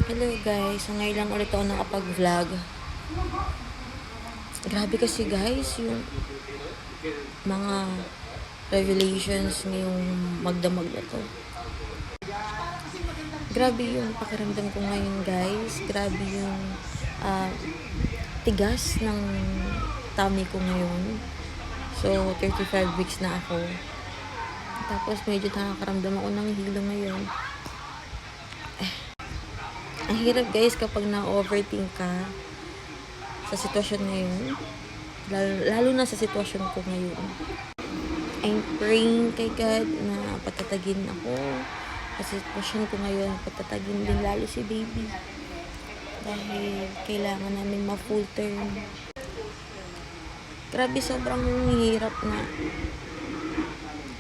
Hello guys, so ngayon lang ulit ako nakapag-vlog. Grabe kasi guys, yung mga revelations ngayong magdamag na to. Grabe yung pakiramdam ko ngayon guys. Grabe yung tigas ng tummy ko ngayon. So, 35 weeks na ako. Tapos medyo nakakaramdam ako ng hilo ngayon. Ang hirap guys kapag na-overthink ka sa sitwasyon ngayon. Lalo na sa sitwasyon ko ngayon. I'm praying kay God na patatagin ako. Sa sitwasyon ko ngayon, patatagin din lalo si baby. Dahil kailangan namin ma-full term. Grabe, sobrang hirap na.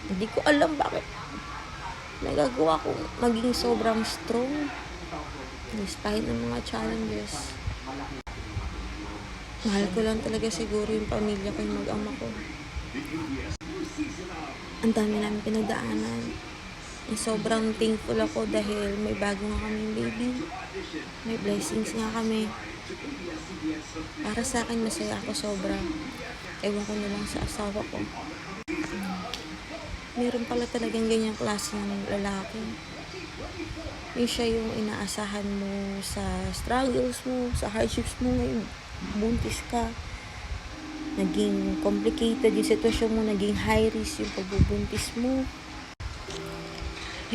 Hindi ko alam bakit nagagawa ko maging sobrang strong. Despite ng mga challenges. Mahal ko lang talaga siguro yung pamilya ko, yung mag-ama ko. Ang dami namin pinagdaanan. Sobrang thankful ako dahil may bago nga kaming baby. May blessings nga kami. Para sa akin, masaya ako sobra. Ewan ko na lang sa asawa ko. Meron pala talagang ganyang klase ng lalaki. Yung siya yung inaasahan mo sa struggles mo, sa hardships mo ngayon. Buntis ka. Naging complicated yung sitwasyon mo, naging high risk yung pagbubuntis mo.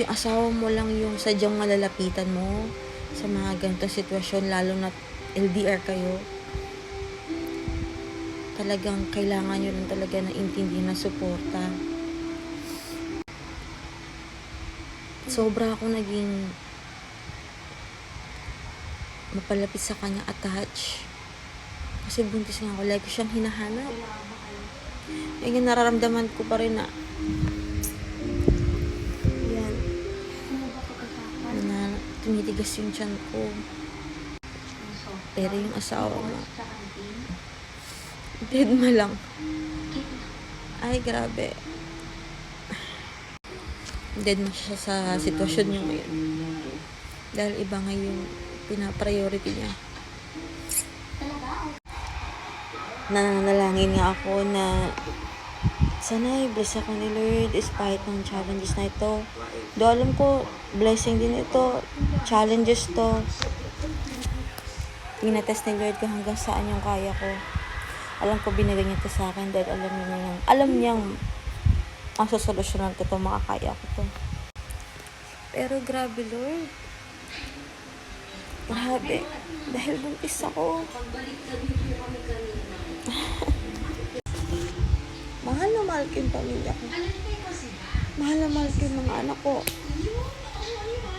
Yung asawa mo lang yung sadyang malalapitan mo sa mga ganitong sitwasyon, lalo na LDR kayo. Talagang kailangan nyo lang talaga na intindihin na suporta. Sobra ako naging mapalapit sa kanya, attach. Kasi buntis nga ako, like siyang hinahanap. Ngayon nararamdaman ko pa rin na yan, na tumitigas yung tiyan ko. Pero yung asawa mo, dead ma lang. Ay, grabe. Dead ma siya sa sitwasyon niya ngayon. Dahil iba nga yung pinapriority niya. Nananalangin nga ako na sana i-bless ako ni Lord despite ng challenges na ito. Do alam ko, blessing din ito. Challenges to. Tinatest ni Lord kung hanggang saan yung kaya ko. Alam ko binigay niya ito sa akin dahil alam niyang masosolusyonan ko ito, makakaya ko ito. Pero grabe Lord. Grabe. Dahil buntis ako. Mahal na mahal ko yung pamilya ko. Mahal na mahal ko yung mga anak ko.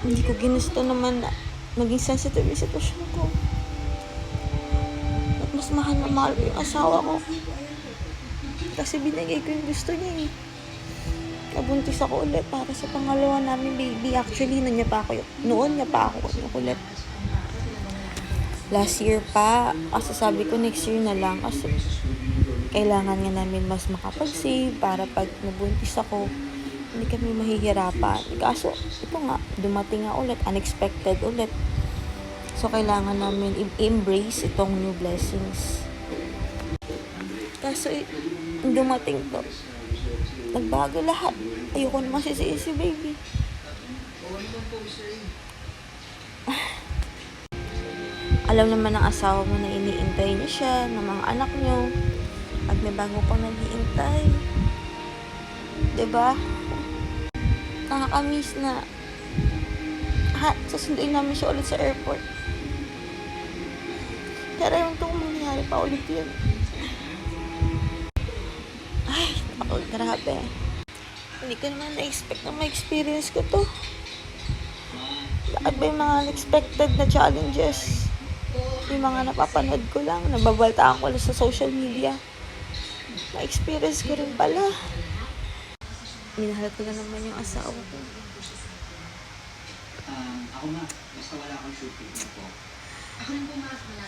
Hindi ko ginusto naman na maging sensitive yung sitwasyon ko. At mas mahal na mahal ko yung asawa ko. Kasi binigay ko yung gusto niya eh. Nabuntis ako ulit para sa pangalawa namin baby. Actually, noon niya pa ako ulit. Last year pa, kasi sabi ko next year na lang kasi kailangan nga namin mas makapag-save para pag nabuntis ako, hindi kami mahihirapan. Kaso, ito nga, dumating nga ulit, unexpected ulit. So, kailangan namin i-embrace itong new blessings. Kaso, dumating to, nagbago lahat. Ayoko naman si baby. Alam naman ng asawa mo na iniintay niya siya, ng mga anak niyo. At may bago pang nag-iintay. Diba? Nakakamiss na. Sasunduin namin siya ulit sa airport. Pero yung itong mangyari pa ulit yun. Ay, grabe. Hindi ko naman na-expect na ma-experience ko to. Lahat ba yung mga unexpected na challenges? Yung mga napapanood ko lang, nababaltaan ko lang sa social media. Ma-experience ko rin pala. Minahal ko lang naman yung asawa ko. Ako na, basta wala kang shooting. Ako rin pumasok na.